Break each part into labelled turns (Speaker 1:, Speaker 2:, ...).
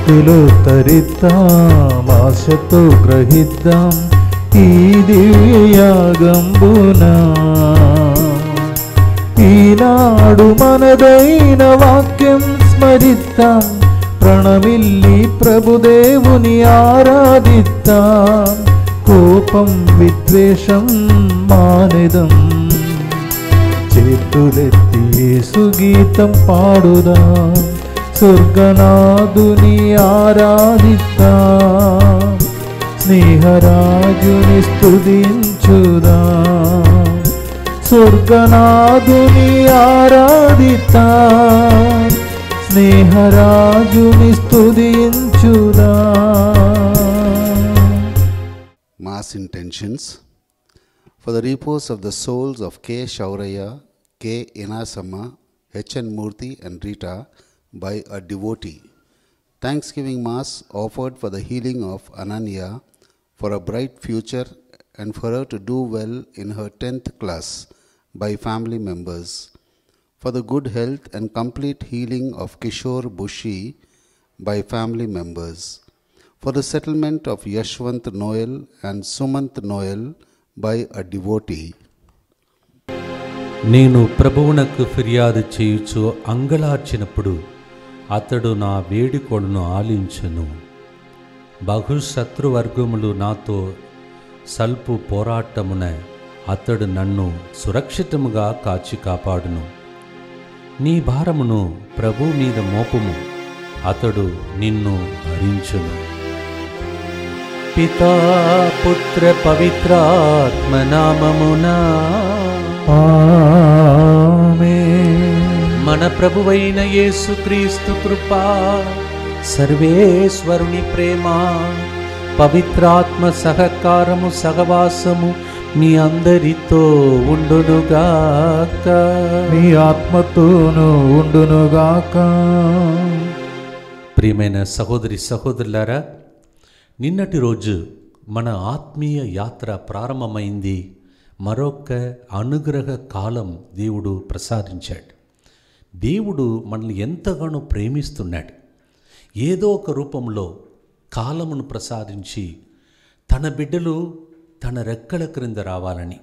Speaker 1: భక్తిలో తరిద్దాం, ఆశతో గ్రహిద్దాం ఈ దివ్యయాగంబునా. ఈనాడు మనదైన వాక్యం స్మరిద్దాం, ప్రణమిల్లి ప్రభుదేవుని ఆరాధిద్దాం. కోపం విద్వేషం మానెదం, చేతులెత్తి యేసు గీతం పాడుదాం. స్వర్గనాథుని ఆరాధిద్దాం, స్నేహరాజుని స్తుతించుదాం. స్వర్గనాథుని ఆరాధిద్దాం, స్నేహరాజుని స్తుతించుదాం.
Speaker 2: Mass intentions for the repose of the souls of K. Shauraya, K. Inasamma, H. N. Murthy and Rita by a devotee. Thanksgiving Mass offered for the healing of Ananya, for a bright future and for her to do well in her 10th class by family members. For the good health and complete healing of Kishore Bushi by family members. For the settlement of Yashwant Noel and Sumant Noel by a devotee.
Speaker 3: నేను ప్రభువునకు ఫిర్యాదు చేయుచు అంగలార్చినప్పుడు అతడు నా వేడుకోలను ఆలించెను. బహుశత్రువర్గములు నాతో సల్పు పోరాటమున అతడు నన్ను సురక్షితముగా కాచి కాపాడును. నీ భారమును ప్రభు మీద మోపుము, అతడు నిన్ను భరించును. పితా పుత్ర పవిత్రాత్మ నామమునా
Speaker 1: ఆమేన్.
Speaker 3: మన ప్రభువైన యేసుక్రీస్తు కృపా, సర్వేశ్వరుని ప్రేమ, పవిత్రాత్మ సహకారము సహవాసము మీ అందరితో ఉండునుగాక.
Speaker 1: మీ ఆత్మతోనూ ఉండునుగాక.
Speaker 3: ప్రియమైన సహోదరి సహోదరులారా, నిన్నటి రోజు మన ఆత్మీయ యాత్ర ప్రారంభమైంది. మరొక అనుగ్రహ కాలం దేవుడు ప్రసాదించాడు. దేవుడు మనల్ని ఎంతగానో ప్రేమిస్తున్నాడు. ఏదో ఒక రూపంలో కాలమును ప్రసాదించి తన బిడ్డలు తన రెక్కల క్రింద రావాలని,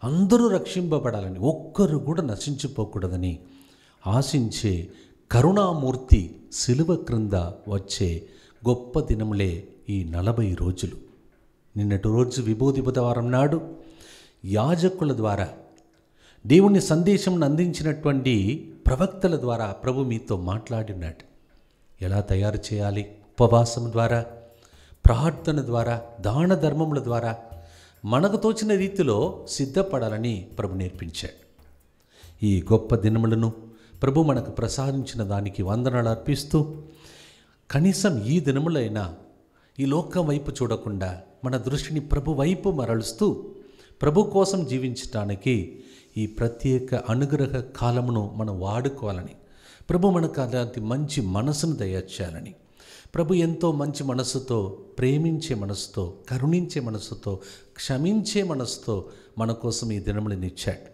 Speaker 3: అందరూ రక్షింపబడాలని, ఒక్కరు కూడా నశించిపోకూడదని ఆశించే కరుణామూర్తి సిలువ క్రింద వచ్చే గొప్ప దినములే ఈ 40 రోజులు. నిన్నటి రోజు విభూది బుధవారం నాడు యాజకుల ద్వారా దేవుని సందేశం అందించినటువంటి ప్రవక్తల ద్వారా ప్రభు మీతో మాట్లాడినాడు. ఎలా తయారు చేయాలి? ఉపవాసం ద్వారా, ప్రార్థన ద్వారా, దాన ధర్మముల ద్వారా మనకు తోచిన రీతిలో సిద్ధపడాలని ప్రభు నేర్పించాడు. ఈ గొప్ప దినములను ప్రభు మనకు ప్రసాదించిన దానికి వందనాలు అర్పిస్తూ, కనీసం ఈ దినములైనా ఈ లోకం వైపు చూడకుండా మన దృష్టిని ప్రభు వైపు మరలుస్తూ ప్రభు కోసం జీవించటానికి ఈ ప్రత్యేక అనుగ్రహ కాలమును మనం వాడుకోవాలని, ప్రభు మనకు అలాంటి మంచి మనసును దయచేయాలని, ప్రభు ఎంతో మంచి మనసుతో, ప్రేమించే మనసుతో, కరుణించే మనసుతో, క్షమించే మనసుతో మన కోసం ఈ దినములను ఇచ్చాడు.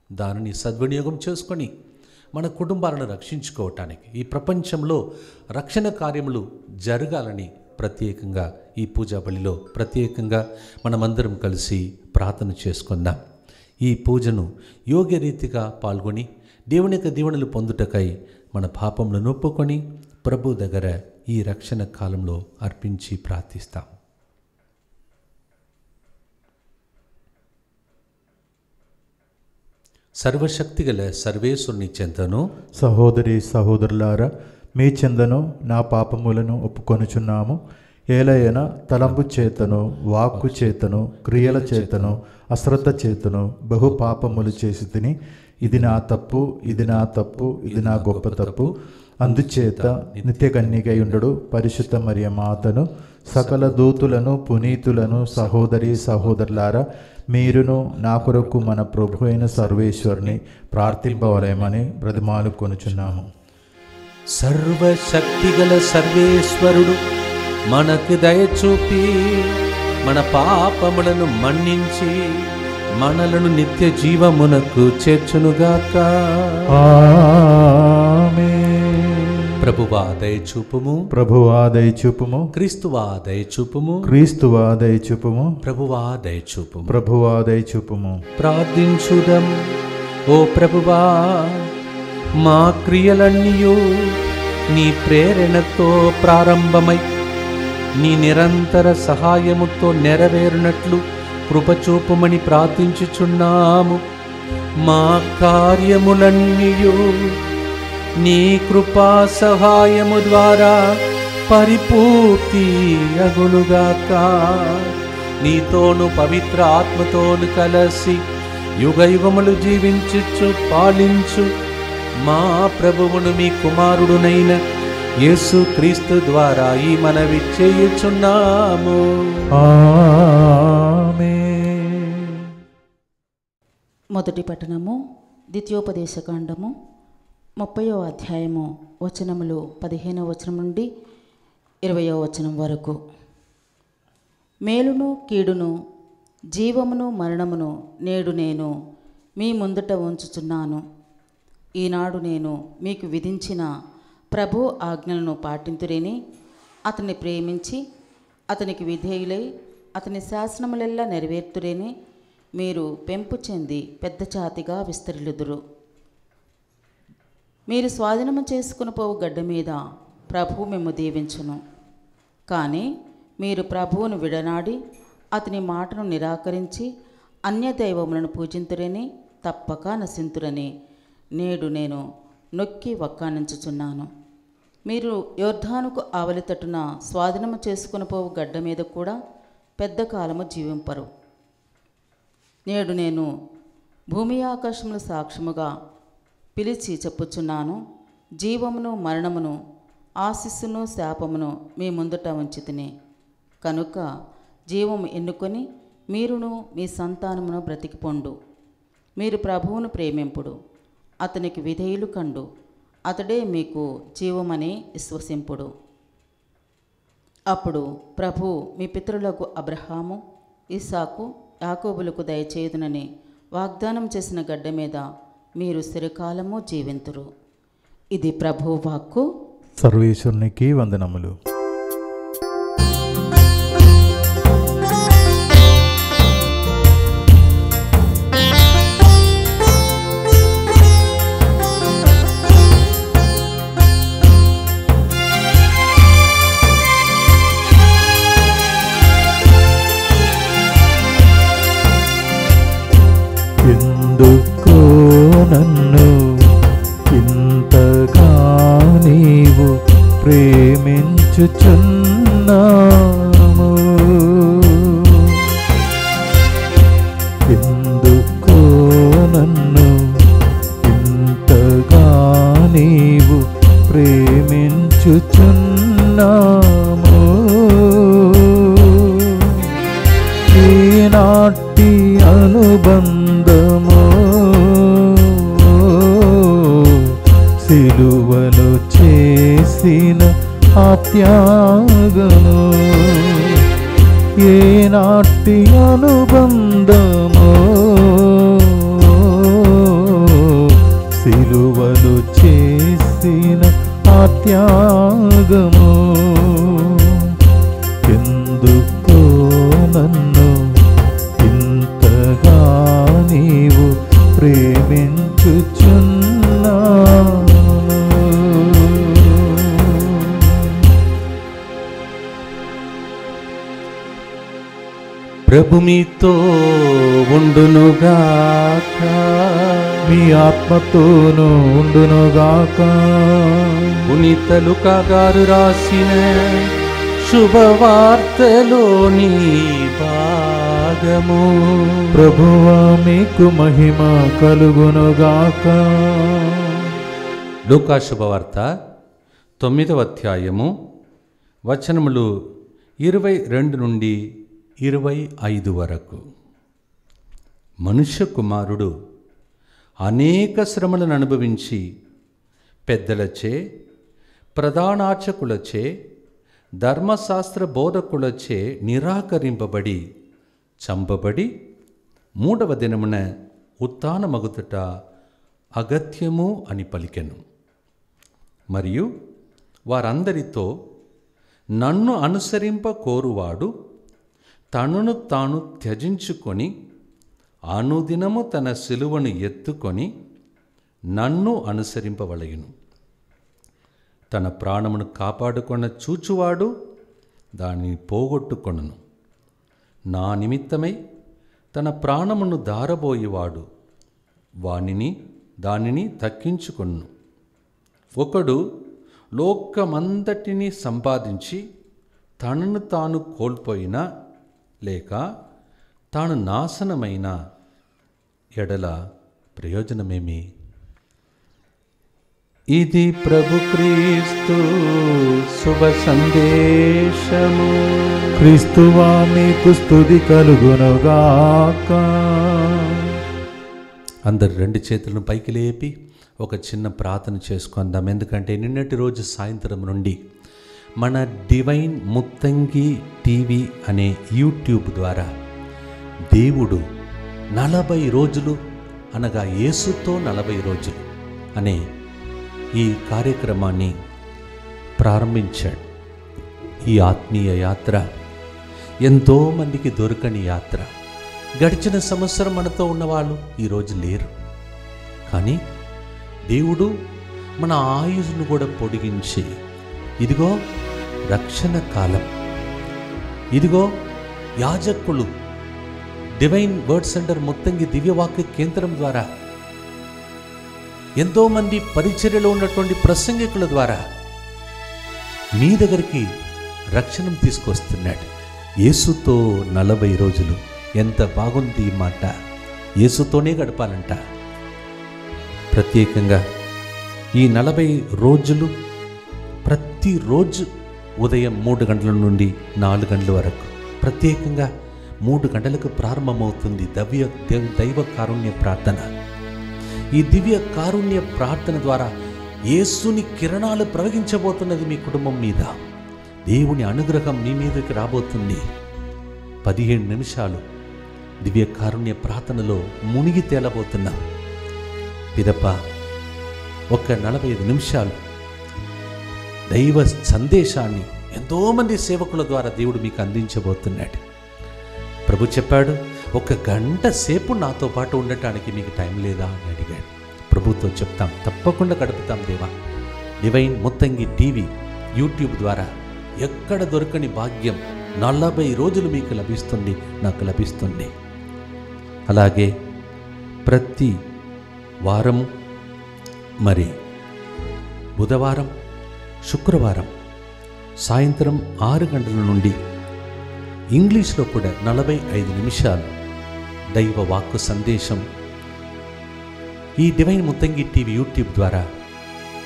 Speaker 3: దానిని సద్వినియోగం చేసుకొని మన కుటుంబాలను రక్షించుకోవటానికి, ఈ ప్రపంచంలో రక్షణ కార్యములు జరగాలని ప్రత్యేకంగా ఈ పూజా బలిలో ప్రత్యేకంగా మనమందరం కలిసి ప్రార్థన చేసుకుందాం. ఈ పూజను యోగ్య రీతిగా పాల్గొని దేవుని యొక్క దీవెనలు పొందుటకై మన పాపములను ఒప్పుకొని ప్రభు దగ్గర ఈ రక్షణ కాలంలో అర్పించి ప్రార్థిస్తాం. సర్వశక్తిగల సర్వేశ్వరుని చెంతను,
Speaker 1: సహోదరి సహోదరులారా, మీ చెందను నా పాపములను ఒప్పుకొనుచున్నాము. ఏలైనా తలంపు చేతను, వాక్కు చేతను, క్రియల చేతను, అశ్రద్ధ చేతను బహు పాపములు చేసి తిని, ఇది నా తప్పు, ఇది నా తప్పు, ఇది నా గొప్ప తప్పు. అందుచేత నిత్య కన్యకై ఉండడు పరిశుద్ధ మరియ మాతను, సకల దూతులను, పునీతులను, సహోదరి సహోదరులారా, మీరును నా కొరకు మన ప్రభు అయిన సర్వేశ్వరుని ప్రార్థింపవలేమని బ్రతిమాలు కొనుచున్నాము.
Speaker 3: సర్వశక్తిగల సర్వేశ్వరుడు మనకు దయచూపి మన పాపములను మన్నించి మనలను నిత్య జీవమునకు చేర్చునుగాక.
Speaker 1: ఆమేన్.
Speaker 3: ప్రభువా దయచూపుము,
Speaker 1: ప్రభువా దయచూపుము,
Speaker 3: క్రీస్తువా దయచూపుము,
Speaker 1: క్రీస్తువా దయచూపుము,
Speaker 3: ప్రభువా దయచూపుము.
Speaker 1: ప్రభువా దయచూపుము.
Speaker 3: ప్రార్థించుదం. ఓ ప్రభువా, మా క్రియలన్నీయు నీ ప్రేరణతో ప్రారంభమై నీ నిరంతర సహాయముతో నెరవేరునట్లు కృపచూపుమని ప్రార్థించుచున్నాము. మా కార్యములన్నీయు నీ కృపా సహాయము ద్వారా పరిపూర్తి అగునుగాక. నీతోను పవిత్ర ఆత్మతోను కలసి యుగ యుగములు జీవించుచు పాలించు మా ప్రభువును మీ కుమారుడునైన యేసు క్రీస్తు ద్వారా ఈ మనవి చేయుచున్నాము.
Speaker 1: ఆమేన్.
Speaker 4: మొదటి పట్టణము ద్వితీయోపదేశకాండము 30వ అధ్యాయము వచనములు 15వ వచనం నుండి 20వ వచనం వరకు. మేలును కీడును, జీవమును మరణమును నేడు నేను మీ ముందట ఉంచుచున్నాను. ఈనాడు నేను మీకు విధించిన ప్రభు ఆజ్ఞలను పాటింతురేని, అతన్ని ప్రేమించి అతనికి విధేయులై అతని శాసనములెల్లా నెరవేర్తురేని మీరు పెంపు చెంది పెద్ద జాతిగా విస్తరిల్లుదురు. మీరు స్వాధీనము చేసుకుని పోవు గడ్డ మీద ప్రభువు మేము దీవించును. కానీ మీరు ప్రభువును విడనాడి అతని మాటను నిరాకరించి అన్య దైవములను పూజింతురని తప్పక నశింతురని నేడు నేను నొక్కి వక్కానించుచున్నాను. మీరు యోర్ధానుకు ఆవలి తట్టున స్వాధీనము చేసుకుని పోవు గడ్డ మీద కూడా పెద్ద కాలము జీవింపరు. నేడు నేను భూమి ఆకాశముల సాక్ష్యముగా పిలిచి చెప్పుచున్నాను. జీవమును మరణమును, ఆశీస్సును శాపమును మీ ముందుట ఉంచితిని. కనుక జీవము ఎన్నుకొని మీరును మీ సంతానమును బ్రతికిపొండు. మీరు ప్రభువును ప్రేమింపుడు, అతనికి విధేయులు కండు, అతడే మీకు జీవమని విశ్వసింపుడు. అప్పుడు ప్రభు మీ పితరులకు అబ్రహాము, ఇస్సాకు, యాకోబులకు దయచేయుదునని వాగ్దానం చేసిన గడ్డ మీద మీరు స్థిరకాలము జీవింతురు. ఇది ప్రభు వాక్కు.
Speaker 1: సర్వేశ్వరునికి వందనములు. ఎందుకో నన్ను ఇంతగా నీవు ప్రేమించుచున్నాము? ఎందుకో నన్ను ఇంతగా నీవు ప్రేమించుచున్నాము? ఈనాటి అనుబంధము సిలువలో చేసిన త్యాగము, ఏనాటి అనుబంధము సిలువలో చేసిన త్యాగము. ఎందుకో నన్ను ఇంతగా నీవు ప్రేమించుచున్నావు?
Speaker 3: ప్రభు మీతో ఉండునుగాక,
Speaker 1: మీ ఆత్మతోనూ ఉండునుగాక.
Speaker 3: పునీత లూకా గారు రాసిన శుభవార్తలోని భాగము.
Speaker 1: ప్రభువా మీకు మహిమ కలుగునుగాక.
Speaker 3: లూకా శుభవార్త 9వ అధ్యాయము వచనములు 22 నుండి 25 వరకు. మనుష్య కుమారుడు అనేక శ్రమలను అనుభవించి పెద్దలచే, ప్రధానార్చకులచే, ధర్మశాస్త్ర బోధకులచే నిరాకరింపబడి చంపబడి 3వ దినమున ఉత్థానమగుట అగత్యము అని పలికెను. మరియు వారందరితో, నన్ను అనుసరింప కోరువాడు తనను తాను త్యజించుకొని అనుదినము తన సిలువను ఎత్తుకొని నన్ను అనుసరింపవలయును. తన ప్రాణమును కాపాడుకొన చూచువాడు దానిని పోగొట్టుకొనును. నా నిమిత్తమై తన ప్రాణమును దారబోయేవాడు దానిని దక్కించుకొనును. ఒకడు లోకమంతటిని సంపాదించి తనను తాను కోల్పోయినా లేక తాను నాశనమైన ఎడల ప్రయోజనమేమి? ఇది ప్రభు క్రీస్తు శుభ సందేశము.
Speaker 1: క్రీస్తువా మీకు స్తుతి కలుగునుగాక.
Speaker 3: అందరు రెండు చేతులను పైకి లేపి ఒక చిన్న ప్రార్థన చేసుకుందాం. ఎందుకంటే నిన్నటి రోజు సాయంత్రం నుండి మన డివైన్ ముత్తంగి టీవీ అనే యూట్యూబ్ ద్వారా దేవుడు 40 రోజులు అనగా యేసుతో 40 రోజులు అనే ఈ కార్యక్రమాన్ని ప్రారంభించాడు. ఈ ఆత్మీయ యాత్ర ఎంతోమందికి దొరకని యాత్ర. గడిచిన సంవత్సరం మనతో ఉన్నవాళ్ళు ఈరోజు లేరు. కానీ దేవుడు మన ఆయుష్ను కూడా పొడిగించి, ఇదిగో రక్షణ కాలం, ఇదిగో యాజకులు డివైన్ వర్డ్ సెంటర్ ముత్తంగి దివ్యవాక్య కేంద్రం ద్వారా, ఎంతోమంది పరిచర్యలో ఉన్నటువంటి ప్రసంగికుల ద్వారా మీ దగ్గరికి రక్షణ తీసుకొస్తున్నాడు. యేసుతో 40 రోజులు. ఎంత బాగుంది ఈ మాట. యేసుతోనే గడపాలంట. ప్రత్యేకంగా ఈ 40 రోజులు ప్రతిరోజు ఉదయం 3 గంటల నుండి 4 గంటల వరకు ప్రత్యేకంగా 3 గంటలకు ప్రారంభమవుతుంది దైవ కారుణ్య ప్రార్థన. ఈ దివ్య కారుణ్య ప్రార్థన ద్వారా యేసుని కిరణాలు ప్రవహించబోతున్నది మీ కుటుంబం మీద. దేవుని అనుగ్రహం మీ మీదకి రాబోతుంది. 15 నిమిషాలు దివ్య కారుణ్య ప్రార్థనలో మునిగి తేలబోతున్నాం. పిదప ఒక 45 నిమిషాలు దైవ సందేశాన్ని ఎంతోమంది సేవకుల ద్వారా దేవుడు మీకు అందించబోతున్నాడు. ప్రభు చెప్పాడు, 1 గంట సేపు నాతో పాటు ఉండటానికి మీకు టైం లేదా అని అడిగాడు. ప్రభుతో చెప్తాం, తప్పకుండా గడుపుతాం దేవా. డివైన్ ముత్తంగి టీవీ యూట్యూబ్ ద్వారా ఎక్కడ దొరకని భాగ్యం 40 రోజులు మీకు లభిస్తుంది, నాకు లభిస్తుంది. అలాగే ప్రతి వారము, మరి బుధవారం, శుక్రవారం సాయంత్రం 6 గంటల నుండి ఇంగ్లీష్లో కూడా 45 నిమిషాలు దైవ వాక్కు సందేశం ఈ డివైన్ ముత్తంగి టీవీ యూట్యూబ్ ద్వారా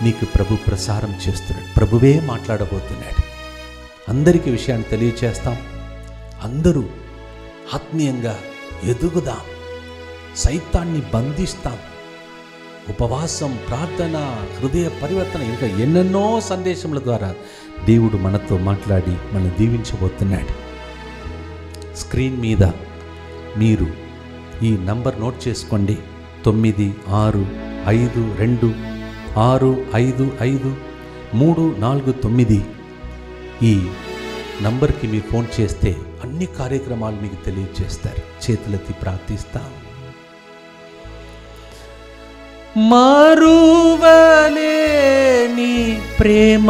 Speaker 3: మీకు ప్రభు ప్రసారం చేస్తున్నాడు. ప్రభువే మాట్లాడబోతున్నాడు. అందరికీ విషయాన్ని తెలియచేస్తాం. అందరూ ఆత్మీయంగా ఎదుగుదాం, సైతాన్ని బంధిస్తాం. ఉపవాసం, ప్రార్థన, హృదయ పరివర్తన, ఇంకా ఎన్నెన్నో సందేశముల ద్వారా దేవుడు మనతో మాట్లాడి మనం దీవించబోతున్నాడు. స్క్రీన్ మీద మీరు ఈ నంబర్ నోట్ చేసుకోండి. 9652655349. ఈ నంబర్కి మీరు ఫోన్ చేస్తే అన్ని కార్యక్రమాలు మీకు తెలియజేస్తారు. చేతులెత్తి ప్రార్థిస్తాం. మరువలేని ప్రేమ,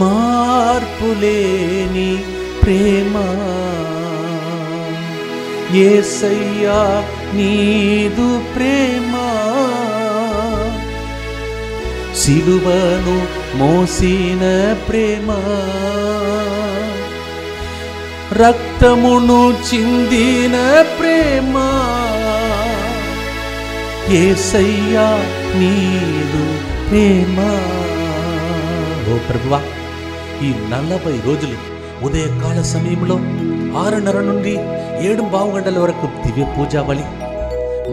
Speaker 3: మార్పులేని ప్రేమ, యేసయ్యా నీదు ప్రేమ, సిలువను మోసిన ప్రేమ, రక్తమును చిందిన ప్రేమ, యేసయ్యా నీదు ప్రేమ. ఓ ప్రభువా, ఈ 40 రోజులు ఉదయకాల సమయంలో 6:30 నుండి 7:15 గంటల వరకు దివ్య పూజా బలి,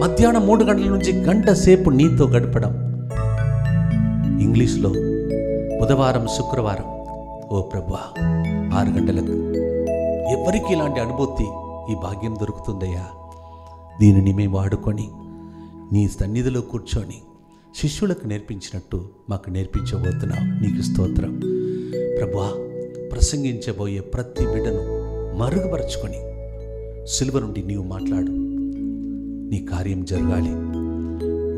Speaker 3: మధ్యాహ్నం 3 గంటల నుంచి గంట సేపు నీతో గడపడం. ఇంగ్లీష్లో బుధవారం, శుక్రవారం ఓ ప్రభువా 6 గంటలకు. ఎవరికి ఇలాంటి అనుభూతి, ఈ భాగ్యం దొరుకుతుందయ్యా. దీనిని మేము వాడుకొని నీ సన్నిధిలో కూర్చొని శిష్యులకు నేర్పించినట్టు మాకు నేర్పించబోతున్నావు. నీకు స్తోత్రం ప్రభువా. ప్రసంగించబోయే ప్రతి బిడ్డను మరుగుపరుచుకొని సిలువ నుండి నీవు మాట్లాడు, నీ కార్యం జరగాలి.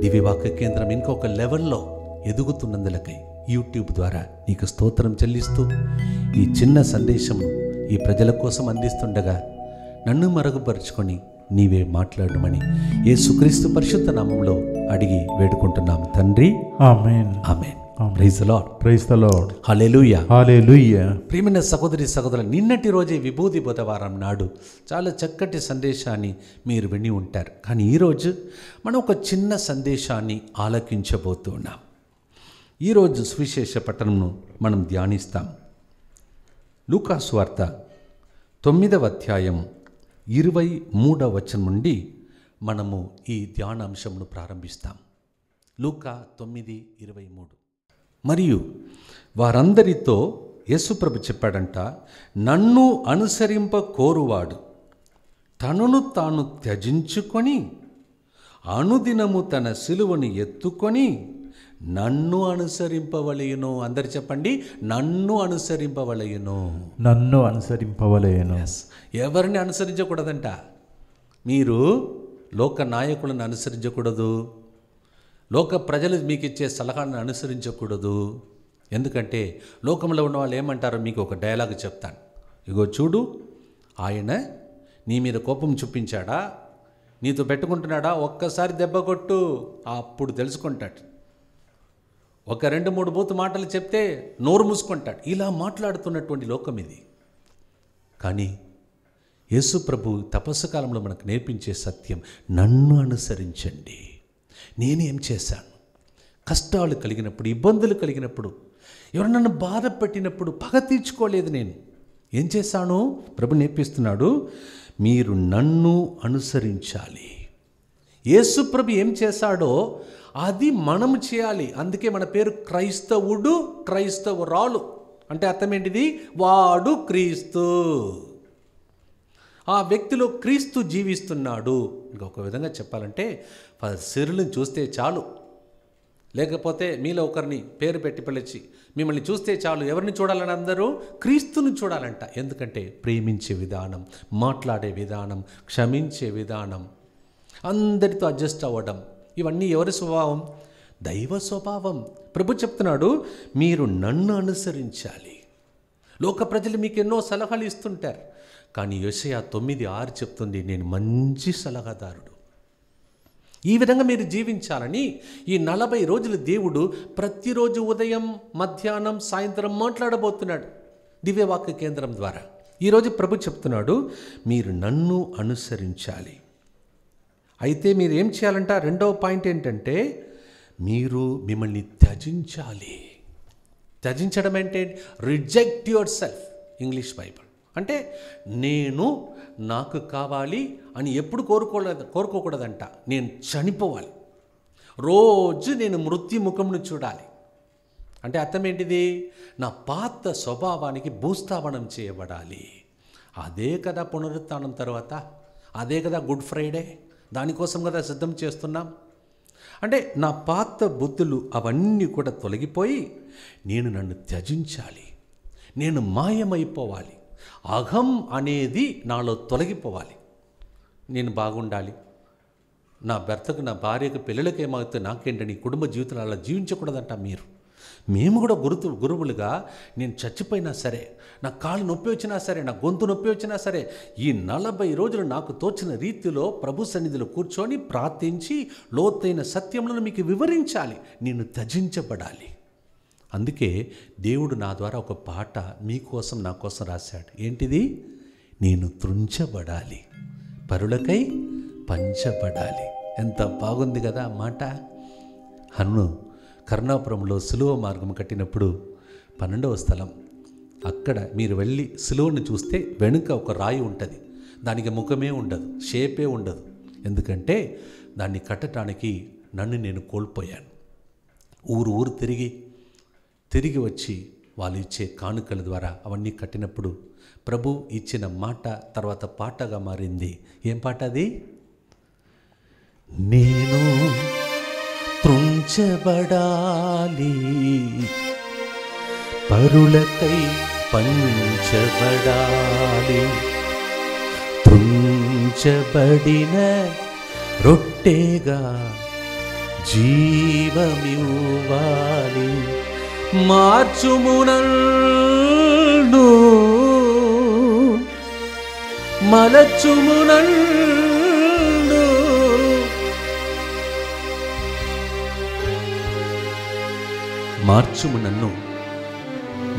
Speaker 3: దివ్యవాక్య కేంద్రం ఇంకొక లెవెల్లో ఎదుగుతున్నందులకై యూట్యూబ్ ద్వారా నీకు స్తోత్రం చెల్లిస్తూ ఈ చిన్న సందేశం ఈ ప్రజల కోసం అందిస్తుండగా నన్ను మరుగుపరుచుకొని నీవే మాట్లాడమని యేసుక్రీస్తు పరిశుద్ధ నామంలో అడిగి వేడుకుంటున్నాము తండ్రి.
Speaker 1: ఆమేన్.
Speaker 3: ఆమేన్. Praise the Lord.
Speaker 1: Praise the Lord.
Speaker 3: హల్లెలూయా.
Speaker 1: హల్లెలూయా.
Speaker 3: ప్రియమైన సహోదరి సహోదరులు, నిన్నటి రోజే విభూతి బుధవారం నాడు చాలా చక్కటి సందేశాన్ని మీరు విని ఉంటారు. కానీ ఈరోజు మనం ఒక చిన్న సందేశాన్ని ఆలకించబోతూ ఉన్నాం. ఈరోజు సువిశేష పట్టణంను మనం ధ్యానిస్తాం. లూకాసు వార్త 9వ అధ్యాయం 23వ వచనం నుండి మనము ఈ ధ్యానాంశమును ప్రారంభిస్తాం. లూకా 9:23. మరియు వారందరితో యేసుప్రభు చెప్పాడంట, నన్ను అనుసరింప కోరువాడు తనను తాను త్యజించుకొని అనుదినము తన సిలువను ఎత్తుకొని నన్ను అనుసరింపవలయును. అందరు చెప్పండి, నన్ను అనుసరింపవలయును.
Speaker 1: నన్ను అనుసరింపవలయును.
Speaker 3: ఎవరిని అనుసరించకూడదంట? మీరు లోక నాయకులను అనుసరించకూడదు, లోక ప్రజలు మీకు ఇచ్చే సలహాలను అనుసరించకూడదు. ఎందుకంటే లోకంలో ఉన్న వాళ్ళు ఏమంటారో మీకు ఒక డైలాగ్ చెప్తాను. ఇగో చూడు, ఆయన నీ మీద కోపం చూపించాడా, నీతో పెట్టుకుంటున్నాడా, ఒక్కసారి దెబ్బ కొట్టు, అప్పుడు తెలుసుకుంటాడు. ఒక 2-3 బూతు మాటలు చెప్తే నోరు మూసుకుంటాడు. ఇలా మాట్లాడుతున్నటువంటి లోకం ఇది. కానీ యేసు ప్రభు తపస్సు కాలంలో మనకు నేర్పించే సత్యం, నన్ను అనుసరించండి. నేనేం చేశాను? కష్టాలు కలిగినప్పుడు, ఇబ్బందులు కలిగినప్పుడు, ఎవరు నన్ను బాధ పెట్టినప్పుడు పగ తీర్చుకోలేదు. నేను ఏం చేశాను? ప్రభు నేర్పిస్తున్నాడు, మీరు నన్ను అనుసరించాలి. యేసు ప్రభు ఏం చేశాడో అది మనం చేయాలి. అందుకే మన పేరు క్రైస్తవుడు, క్రైస్తవురాలు. అంటే అర్థం ఏంటిది? వాడు క్రీస్తు. ఆ వ్యక్తిలో క్రీస్తు జీవిస్తున్నాడు. ఇంకొక విధంగా చెప్పాలంటే శరీరం చూస్తే చాలు, లేకపోతే మీలో ఒకరిని పేరు పెట్టి పిలిచి మిమ్మల్ని చూస్తే చాలు, ఎవరిని చూడాలని? అందరూ క్రీస్తుని చూడాలంట. ఎందుకంటే ప్రేమించే విధానం, మాట్లాడే విధానం, క్షమించే విధానం, అందరితో అడ్జస్ట్ అవ్వడం, ఇవన్నీ ఎవరి స్వభావం? దైవ స్వభావం. ప్రభు చెప్తున్నాడు, మీరు నన్ను అనుసరించాలి. లోక ప్రజలు మీకు ఎన్నో సలహాలు ఇస్తుంటారు, కానీ యెషయా 9:6 చెప్తుంది, నేను మంచి సలహాదారుడు. ఈ విధంగా మీరు జీవించాలని ఈ 40 రోజులు దేవుడు ప్రతిరోజు ఉదయం, మధ్యాహ్నం, సాయంత్రం మాట్లాడబోతున్నాడు దివ్యవాక్య కేంద్రం ద్వారా. ఈరోజు ప్రభు చెప్తున్నాడు, మీరు నన్ను అనుసరించాలి. అయితే మీరు ఏం చేయాలంట? 2వ పాయింట్ ఏంటంటే, మీరు మిమ్మల్ని త్యజించాలి. త్యజించడం అంటే reject your self, English Bible. అంటే నేను నాకు కావాలి అని ఎప్పుడు కోరుకోకూడదంట. నేను చనిపోవాలి, రోజు నేను మృత్యు ముఖమును చూడాలి. అంటే అర్థం ఏంటిది? నా పాత స్వభావానికి భూస్థాపనం చేయబడాలి. అదే కదా పునరుత్థానం తర్వాత, అదే కదా గుడ్ ఫ్రైడే, దానికోసం కదా సిద్ధం చేస్తున్నాం. అంటే నా పాత బుద్ధులు అవన్నీ కూడా తొలగిపోయి నేను నన్ను త్యజించాలి, నేను మాయమైపోవాలి, అహం అనేది నాలో తొలగిపోవాలి. నేను బాగుండాలి, నా భర్తకు, నా భార్యకు, పిల్లలకి ఏమవుతుంది నాకేంటని కుటుంబ జీవితాలు అలా జీవించకూడదంట. మేము కూడా గురువులుగా నేను చచ్చిపోయినా సరే, నా కాళ్ళు నొప్పి వచ్చినా సరే, నా గొంతు నొప్పి వచ్చినా సరే, ఈ 40 రోజులు నాకు తోచిన రీతిలో ప్రభు సన్నిధిలో కూర్చొని ప్రార్థించి లోతైన సత్యములను మీకు వివరించాలి. నేను త్యజించబడాలి. అందుకే దేవుడు నా ద్వారా ఒక పాట మీకోసం, నా కోసం రాశాడు. ఏంటిది? నేను త్రుంచబడాలి, పరులకై పంచబడాలి. ఎంత బాగుంది కదా ఆ మాట. కరుణాపురంలో సిలువ మార్గం కట్టినప్పుడు 12వ స్థలం, అక్కడ మీరు వెళ్ళి సిలువను చూస్తే వెనుక ఒక రాయి ఉంటుంది. దానికి ముఖమే ఉండదు, షేపే ఉండదు. ఎందుకంటే దాన్ని కట్టడానికి నన్ను నేను కోల్పోయాను. ఊరు తిరిగి వచ్చి వాళ్ళు ఇచ్చే కానుకల ద్వారా అవన్నీ కట్టినప్పుడు ప్రభు ఇచ్చిన మాట తర్వాత పాటగా మారింది. ఏం పాట అది? నేను త్రుంచబడాలి, పరులకై పంచబడాలి. త్రుంచబడిన రొట్టెగా జీవమివ్వాలి. మార్చుము నన్ను, మలచుము నన్ను, మార్చుము నన్ను,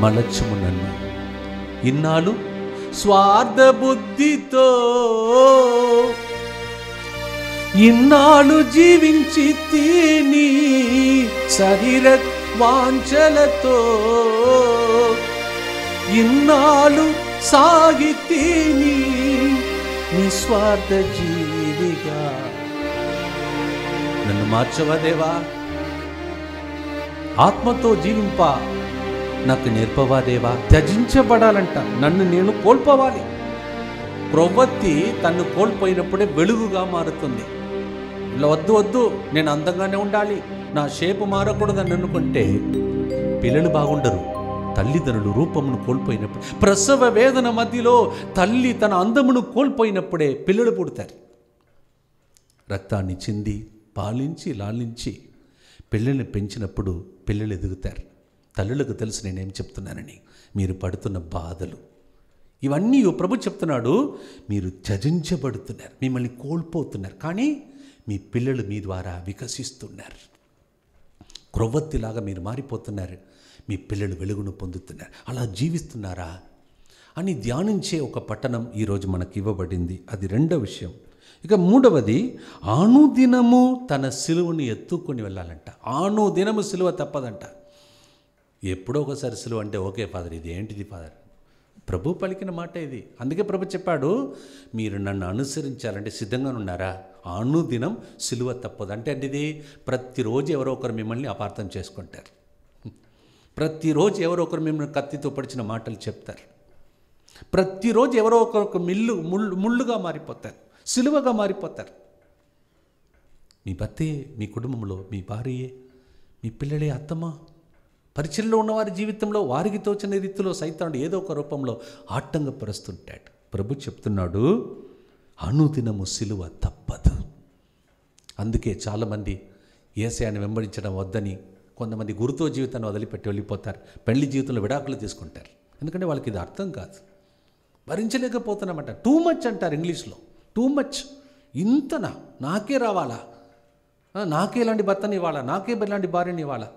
Speaker 3: మలచుము నన్ను. ఇన్నాళ్ళు స్వార్థ బుద్ధితో ఇన్నాళ్ళు జీవించి తిని శరీర వాంఛలతో ఇన్నాళ్ళు సాగి తిని నిస్వార్థ జీవిగా నన్ను మార్చవా దేవా, ఆత్మతో జీవింప నాకు నేర్పవా దేవా. త్యజించబడాలంట, నన్ను నేను కోల్పోవాలి. ప్రవృత్తి తన్ను కోల్పోయినప్పుడే వెలుగుగా మారుతుంది. ఇలా వద్దు వద్దు, నేను అందంగానే ఉండాలి, నా షేపు మారకూడదని అనుకుంటే పిల్లలు బాగుండరు. తల్లిదండ్రులు రూపమును కోల్పోయినప్పుడు, ప్రసవ వేదన మధ్యలో తల్లి తన అందమును కోల్పోయినప్పుడే పిల్లలు పుడతారు. రక్తాన్ని చింది పాలించి లాలించి పిల్లల్ని పెంచినప్పుడు పిల్లలు ఎదుగుతారు. తల్లులకు తెలుసు నేనేం చెప్తున్నానని. మీరు పడుతున్న బాధలు ఇవన్నీ ప్రభు చెప్తున్నాడు. మీరు త్యజించబడుతున్నారు, మిమ్మల్ని కోల్పోతున్నారు, కానీ మీ పిల్లలు మీ ద్వారా వికసిస్తున్నారు. క్రొవ్వొత్తిలాగా మీరు మారిపోతున్నారు, మీ పిల్లలు వెలుగును పొందుతున్నారు. అలా జీవిస్తున్నారా అని ధ్యానించే ఒక పట్టణం ఈరోజు మనకి ఇవ్వబడింది. అది రెండో విషయం. ఇక మూడవది, అనుదినము తన సిలువను ఎత్తుకొని వెళ్ళాలంట. అనుదినము సిలువ తప్పదంట. ఎప్పుడో ఒకసారి సిలువ అంటే ఓకే ఫాదర్, ఇది ఏంటిది ఫాదర్, ప్రభు పలికిన మాట ఇది. అందుకే ప్రభు చెప్పాడు, మీరు నన్ను అనుసరించాలంటే సిద్ధంగా ఉన్నారా? అనుదినం సిలువ తప్పదు అంటే ఇది ప్రతిరోజు ఎవరో ఒకరు మిమ్మల్ని అపార్థం చేసుకుంటారు. ప్రతిరోజు ఎవరో ఒకరు మిమ్మల్ని కత్తితో పడిచిన మాటలు చెప్తారు. ప్రతిరోజు ఎవరో ఒకరు ముళ్ళుగా మారిపోతారు, సిలువగా మారిపోతారు. మీ భర్తే, మీ కుటుంబంలో మీ భార్యే, మీ పిల్లలే, అత్తమ్మ, పరిచయంలో ఉన్నవారి జీవితంలో వారికి తోచిన రీతిలో సైతానుడు ఏదో ఒక రూపంలో ఆటంకపరుస్తుంటాడు. ప్రభు చెప్తున్నాడు, అనుదినము సిలువ తప్పదు. అందుకే చాలామంది యేసయ్యను వెంబడించడం వద్దని కొంతమంది గురుతో జీవితాన్ని వదిలిపెట్టి వెళ్ళిపోతారు. పెళ్లి జీవితంలో విడాకులు తీసుకుంటారు. ఎందుకంటే వాళ్ళకి ఇది అర్థం కాదు, భరించలేకపోతున్నామంట. టూ మచ్ అంటారు ఇంగ్లీష్లో. టూ మచ్, ఇంతనా, నాకే రావాలా, నాకే ఇలాంటి భర్తని ఇవ్వాలా, నాకే ఇలాంటి భార్యని ఇవ్వాలా.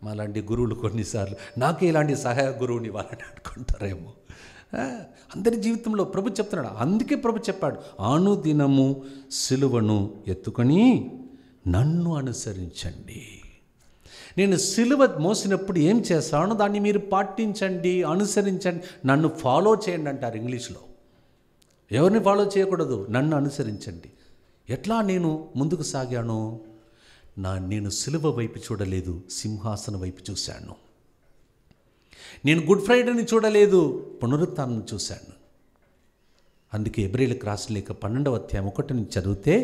Speaker 3: మాలాంటి గురువులు కొన్నిసార్లు నాకే ఇలాంటి సహాయ గురువుని ఇవ్వాలని అనుకుంటారేమో. అందరి జీవితంలో ప్రభు చెప్తున్నాడు. అందుకే ప్రభు చెప్పాడు, అనుదినము సిలువను ఎత్తుకొని నన్ను అనుసరించండి. నేను సిలువ మోసినప్పుడు ఏం చేస్తానో దాన్ని మీరు పాటించండి, అనుసరించండి, నన్ను ఫాలో చేయండి అంటారు ఇంగ్లీష్లో. ఎవరిని ఫాలో చేయకూడదు, నన్ను అనుసరించండి. ఎట్లా నేను ముందుకు సాగాను? నేను సిలువ వైపు చూడలేదు, సింహాసనం వైపు చూశాను. నేను గుడ్ ఫ్రైడేని చూడలేదు, పునరుత్థానం చూశాను. అందుకే హెబ్రీయులకు రాసిన లేఖ 12వ అధ్యాయం 1 నుంచి చదివితే,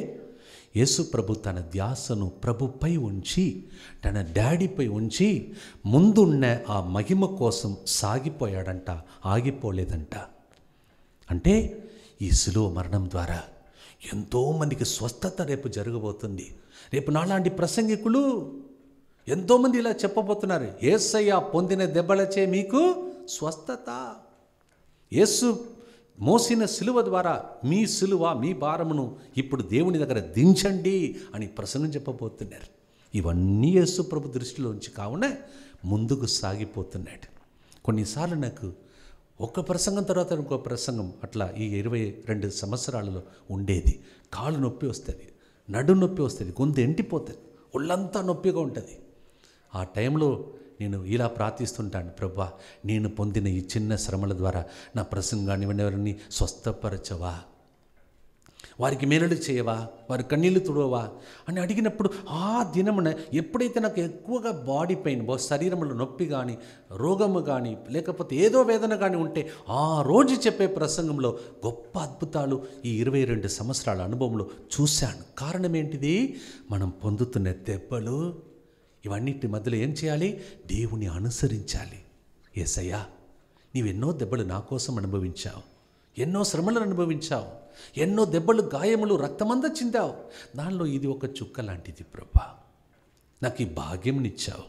Speaker 3: యేసు ప్రభు తన ధ్యాసను ప్రభుపై ఉంచి, తన డాడీపై ఉంచి ముందున్న ఆ మహిమ కోసం సాగిపోయాడంట, ఆగిపోలేదంట. అంటే ఈ సిలువ మరణం ద్వారా ఎంతోమందికి స్వస్థత రేపు జరగబోతుంది. రేపు నాలాంటి ప్రసంగికులు ఎంతోమంది ఇలా చెప్పబోతున్నారు, యేసయ్య పొందిన దెబ్బలచే మీకు స్వస్థత, యేసు మోసిన సిలువ ద్వారా మీ సిలువ, మీ భారమును ఇప్పుడు దేవుని దగ్గర దించండి అని ప్రసంగం చెప్పబోతున్నారు. ఇవన్నీ యేసు ప్రభు దృష్టిలోంచి కావున ముందుకు సాగిపోతున్నాడు. కొన్నిసార్లు నాకు ఒక ప్రసంగం తర్వాత ఇంకో ప్రసంగం అట్లా ఈ 22 సంవత్సరాలలో ఉండేది. కాళ్ళు నొప్పి వస్తుంది, నడు నొప్పి వస్తుంది, గొంతు ఎంటిపోతుంది, ఒళ్ళంతా నొప్పిగా ఉంటుంది. ఆ టైంలో నేను ఇలా ప్రార్థిస్తుంటాను, ప్రభువా, నేను పొందిన ఈ చిన్న శ్రమల ద్వారా నా ప్రసంగాన్ని ఎవరిని స్వస్థపరచవా. వారికి మేలులు చేయవా, వారి కన్నీళ్లు తుడవా అని అడిగినప్పుడు ఆ దినమున ఎప్పుడైతే నాకు ఎక్కువగా బాడీ పెయిన్, శరీరంలో నొప్పి కానీ, రోగము కానీ, లేకపోతే ఏదో వేదన కానీ ఉంటే ఆ రోజు చెప్పే ప్రసంగంలో గొప్ప అద్భుతాలు ఈ 22 సంవత్సరాల అనుభవంలో చూశాను. కారణం ఏంటిది? మనం పొందుతున్న దెబ్బలు. ఇవన్నిటి మధ్యలో ఏం చేయాలి? దేవుని అనుసరించాలి. యేసయ్యా, నీవెన్నో దెబ్బలు నా కోసం అనుభవించావు, ఎన్నో శ్రమలను అనుభవించావు, ఎన్నో దెబ్బలు, గాయములు, రక్తమంతా చిందావు. దానిలో ఇది ఒక చుక్క లాంటిది ప్రభా. నాకు ఈ భాగ్యంనిచ్చావు.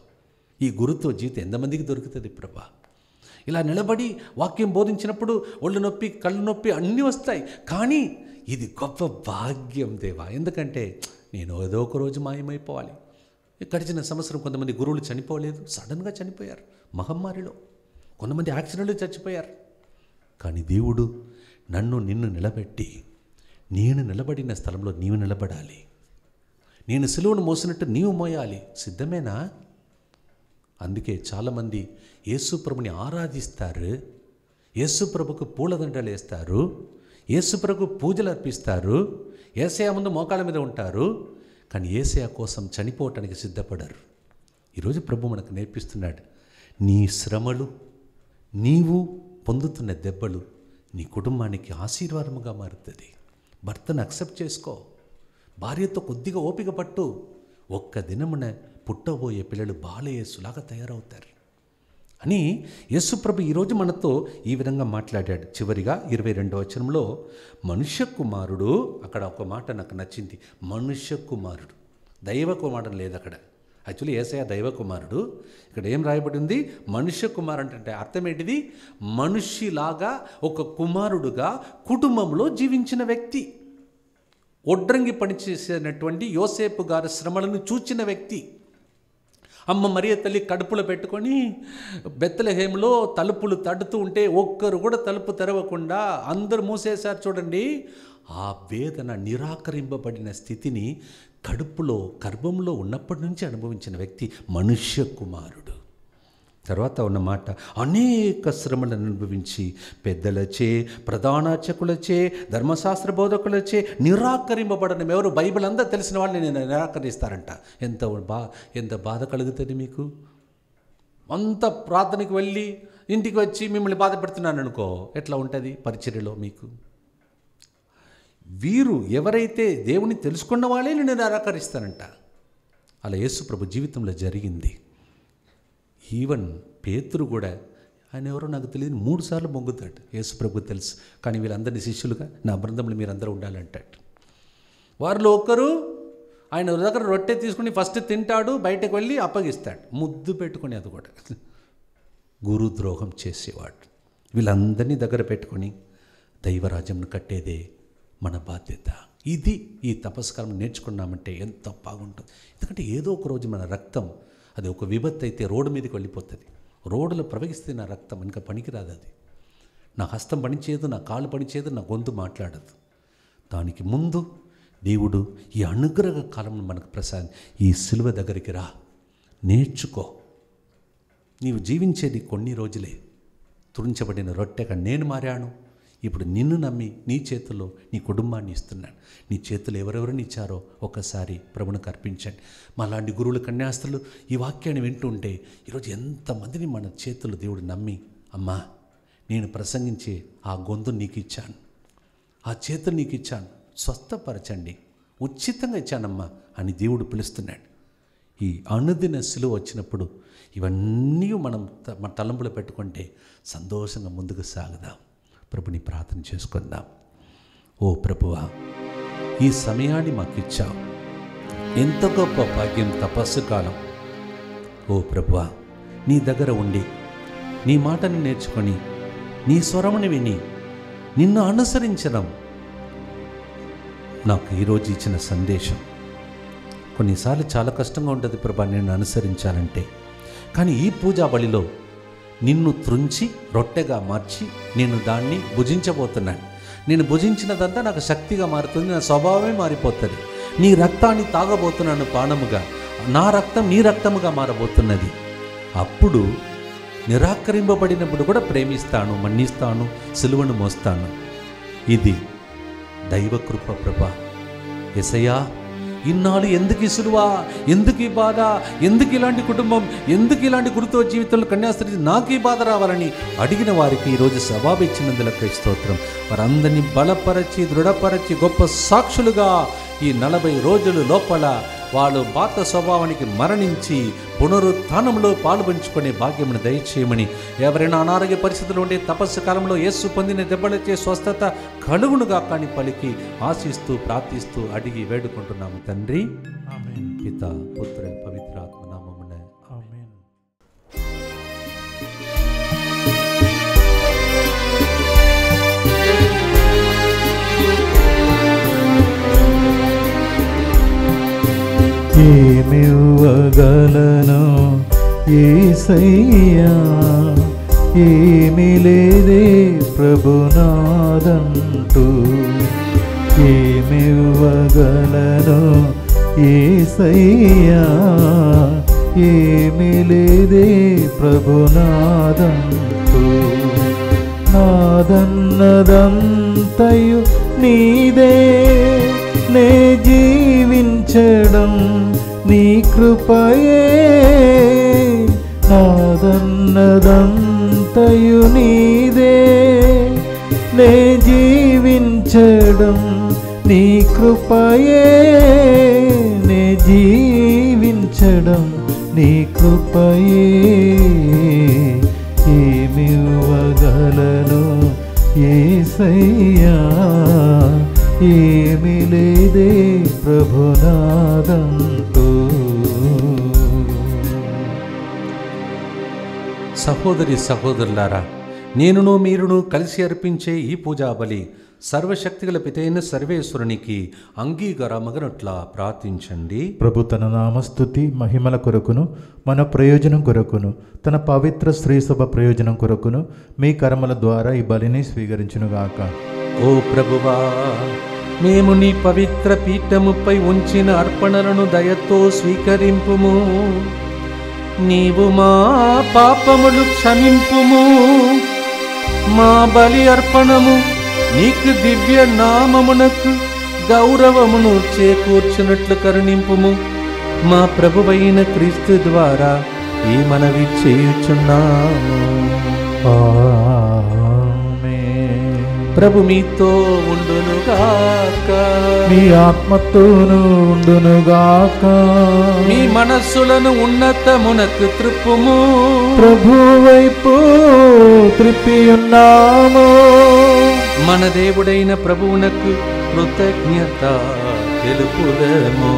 Speaker 3: ఈ గురుతో జీవితం ఎంతమందికి దొరుకుతుంది ప్రభా? ఇలా నిలబడి వాక్యం బోధించినప్పుడు ఒళ్ళు నొప్పి, కళ్ళు నొప్పి అన్నీ వస్తాయి. కానీ ఇది గొప్ప భాగ్యం దేవా. ఎందుకంటే నేను ఏదో ఒక రోజు మాయమైపోవాలి. గడిచిన సంవత్సరం కొంతమంది గురువులు చనిపోలేదు, సడన్గా చనిపోయారు మహమ్మారిలో. కొంతమంది యాక్సిడెంట్లు చచ్చిపోయారు. కానీ దేవుడు నన్ను, నిన్ను నిలబెట్టి, నేను నిలబడిన స్థలంలో నీవు నిలబడాలి, నేను సిలువను మోసినట్టు నీవు మోయాలి. సిద్ధమేనా? అందుకే చాలామంది యేసుప్రభుని ఆరాధిస్తారు, యేసుప్రభుకు పూలదండలు వేస్తారు, యేసుప్రభు పూజలు అర్పిస్తారు, యేసయ్య ముందు మోకాళ్ళ మీద ఉంటారు. కానీ యేసయ్య కోసం చనిపోవటానికి సిద్ధపడరు. ఈరోజు ప్రభు మనకు నేర్పిస్తున్నాడు, నీ శ్రమలు, నీవు పొందుతున్న దెబ్బలు నీ కుటుంబానికి ఆశీర్వాదముగా మారుతుంది. భర్తను అక్సెప్ట్ చేసుకో, భార్యతో కొద్దిగా ఓపిక పట్టు. ఒక్క దినమున పుట్టబోయే పిల్లలు బాలయేసులాగా తయారవుతారు అని యేసుప్రభు ఈరోజు మనతో ఈ విధంగా మాట్లాడాడు. చివరిగా 22వ వచనంలో మనుష్య కుమారుడు, అక్కడ ఒక మాట నాకు నచ్చింది, మనుష్య కుమారుడు. దైవ కుమారుడు లేదు అక్కడ. యాక్చువల్లీ యేసయ్య దైవ కుమారుడు. ఇక్కడ ఏం రాయబడి ఉంది? మనుష్య కుమారుడు అంటే అర్థం ఏంటిది? మనిషిలాగా ఒక కుమారుడుగా కుటుంబంలో జీవించిన వ్యక్తి, ఒడ్రంగి పనిచేసినటువంటి యోసేపు గారి శ్రమలను చూచిన వ్యక్తి. అమ్మ మరియ తల్లి కడుపులో పెట్టుకొని బెత్లెహేములో తలుపులు తడుతూ ఉంటే ఒక్కరు కూడా తలుపు తెరవకుండా అందరూ మూసేశారు చూడండి. ఆ వేదన, నిరాకరింపబడిన స్థితిని కడుపులో, గర్భంలో ఉన్నప్పటి నుంచి అనుభవించిన వ్యక్తి మనుష్య కుమారుడు. తర్వాత ఉన్న మాట, అనేక శ్రమలను అనుభవించి పెద్దలచే, ప్రధానార్చకులచే, ధర్మశాస్త్ర బోధకులచే నిరాకరింపబడడం. ఎవరు? బైబిల్ అంతా తెలిసిన వాళ్ళని నేను నిరాకరిస్తారంట. ఎంత బాధ కలుగుతుంది మీకు? అంత ప్రార్థనకి వెళ్ళి ఇంటికి వచ్చి మిమ్మల్ని బాధ పెడుతున్నాను అనుకో, ఎట్లా ఉంటుంది పరిచర్యలో మీకు? వీరు ఎవరైతే దేవుని తెలుసుకున్న వాళ్ళే నేను నిరాకరిస్తానంట. అలా యేసు ప్రభు జీవితంలో జరిగింది. ఈవెన్ పేతురు కూడా, ఆయన ఎవరో నాకు తెలియదు, 3 సార్లు మొంగుతాడు. యేసు ప్రభు తెలుసు, కానీ వీళ్ళందరినీ శిష్యులుగా నా బృందంలో మీరందరూ ఉండాలంటాడు. వారిలో ఒకరు ఆయన దగ్గర రొట్టె తీసుకుని ఫస్ట్ తింటాడు, బయటకు వెళ్ళి అప్పగిస్తాడు, ముద్దు పెట్టుకొని. అది కూడా గురుద్రోహం చేసేవాడు. వీళ్ళందరినీ దగ్గర పెట్టుకొని దైవరాజ్యంను కట్టేదే మన బాధ్యత. ఇది ఈ తపస్కారం నేర్చుకున్నామంటే ఎంత బాగుంటుంది. ఎందుకంటే ఏదో ఒక రోజు మన రక్తం, అది ఒక విపత్తు అయితే రోడ్డు మీదకి వెళ్ళిపోతుంది. రోడ్డులో ప్రవహిస్తే నా రక్తం ఇంకా పనికిరాదు. అది నా హస్తం పనిచేయదు, నా కాళ్ళు పనిచేయదు, నా గొంతు మాట్లాడదు. దానికి ముందు దేవుడు ఈ అనుగ్రహ కాలంలో మనకు ప్రసాదం, ఈ సిలువ దగ్గరికి రా, నేర్చుకో. నీవు జీవించేది కొన్ని రోజులే. తురించబడిన రొట్టెగా నేను మారాను. ఇప్పుడు నిన్ను నమ్మి నీ చేతుల్లో నీ కుటుంబాన్ని ఇస్తున్నాను. నీ చేతులు ఎవరెవరిని ఇచ్చారో ఒకసారి ప్రభువునికి అర్పించండి. మాలాంటి గురువులు, కన్యాస్తులు ఈ వాక్యాన్ని వింటుంటే ఈరోజు ఎంతమందిని మన చేతులు దేవుడు నమ్మి, అమ్మా నేను ప్రసంగించే ఆ గొంతు నీకు ఇచ్చాను, ఆ చేతులు నీకు ఇచ్చాను, స్వస్థపరచండి, ఉచితంగా ఇచ్చానమ్మా అని దేవుడు పిలుస్తున్నాడు. ఈ అనుదిన సిలువ వచ్చినప్పుడు ఇవన్నీ మనం మన తలంపులో పెట్టుకుంటే సంతోషంగా ముందుకు సాగుదాం. ప్రభుని ప్రార్థన చేసుకుందాం. ఓ ప్రభువా, ఈ సమయాన్ని మాకు ఇచ్చావు, ఎంత గొప్ప భాగ్యం, తపస్సు కాలం. ఓ ప్రభువా, నీ దగ్గర ఉండి నీ మాటని నేర్చుకొని నీ స్వరముని విని నిన్ను అనుసరించడం నాకు ఈరోజు ఇచ్చిన సందేశం. కొన్నిసార్లు చాలా కష్టంగా ఉంటుంది ప్రభా నిన్ను అనుసరించాలంటే. కానీ ఈ పూజా బలిలో నిన్ను త్రుంచి రొట్టెగా మార్చి నేను దాన్ని భుజించబోతున్నాను. నేను భుజించినదంతా నాకు శక్తిగా మారుతుంది, నా స్వభావమే మారిపోతుంది. నీ రక్తాన్ని తాగబోతున్నాను పానముగా, నా రక్తం నీ రక్తముగా మారబోతున్నది. అప్పుడు నిరాకరింపబడినప్పుడు కూడా ప్రేమిస్తాను, మన్నిస్తాను, సిలువను మోస్తాను. ఇది దైవకృప ప్రభా. యేసయ్యా, ఇన్నాళ్ళు ఎందుకు ఈ సిలువ, ఎందుకు ఈ బాధ, ఎందుకు ఇలాంటి కుటుంబం, ఎందుకు ఇలాంటి గురుతో జీవితంలో కన్యాస్త్రీ నాకు ఈ బాధ రావాలని అడిగిన వారికి ఈరోజు సవాబు ఇచ్చినందులకై స్తోత్రం. వారందరినీ బలపరచి దృఢపరచి గొప్ప సాక్షులుగా ఈ 40 రోజుల లోపల వాళ్ళు పాత స్వభావానికి మరణించి పునరుత్థానంలో పాలుపంచుకునే భాగ్యమును దయచేయమని, ఎవరైనా అనారోగ్య పరిస్థితులు ఉండే తపస్సు కాలంలో యేసు పొందిన దెబ్బలచే స్వస్థత కలుగునుగా కానీ పలికి ఆశిస్తూ ప్రార్థిస్తూ అడిగి వేడుకుంటున్నాము తండ్రి.
Speaker 1: ఆమేన్.
Speaker 3: పిత పుత్ర పవిత్రాత్మ నామమున
Speaker 1: ఆమేన్. ఏమివ్వగలను యేసయ్యా, ఏమి లేదే ప్రభునాదంటూ. ఏమివ్వగలను యేసయ్యా, ఏమి లేదే ప్రభునాదంటూ. నాదన్నదంతయు నీదే, నే జీవించడం నీ కృపయే. నాదన్నదంతయు నీదే, నే జీవించడం నీ కృపయే. నే జీవించడం నీ కృపయే. ఏమివ్వగలను యేసయ్యా, ఏమి లేదే ప్రభునాదంటూ.
Speaker 3: సహోదరి సహోదరులారా, నేనును మీరును కలిసి అర్పించే ఈ పూజా బలి సర్వశక్తిగల పితైన సర్వేశ్వరునికి అంగీకారమగనట్లా ప్రార్థించండి.
Speaker 1: ప్రభు తన నామస్తుతి మహిమల కొరకును మన ప్రయోజనం కొరకును తన పవిత్ర శ్రీసభ ప్రయోజనం కొరకును మీ కర్మల ద్వారా ఈ బలిని స్వీకరించునుగాక.
Speaker 3: ఓ ప్రభువా, మేము నీ పవిత్ర పీఠముపై ఉంచిన అర్పణలను దయతో స్వీకరింపుము. నీవు మా పాపములు క్షమింపుము. మా బలి అర్పణము నీకు దివ్య నామమునకు గౌరవమును చేకూర్చున్నట్లు కరుణింపుము. మా ప్రభువైన క్రీస్తు ద్వారా ఈ మనవి చేయుచున్నాము.
Speaker 1: ఆమేన్.
Speaker 3: ప్రభు మీతో ఉండునుగాక,
Speaker 1: మీ ఆత్మతోనూ ఉండునుగాక.
Speaker 3: మీ మనస్సులను ఉన్నతమునకు త్రిప్పుము.
Speaker 1: ప్రభు వైపు త్రిప్పియున్నాము.
Speaker 3: మన దేవుడైన ప్రభువునకు కృతజ్ఞత తెలుపుదము.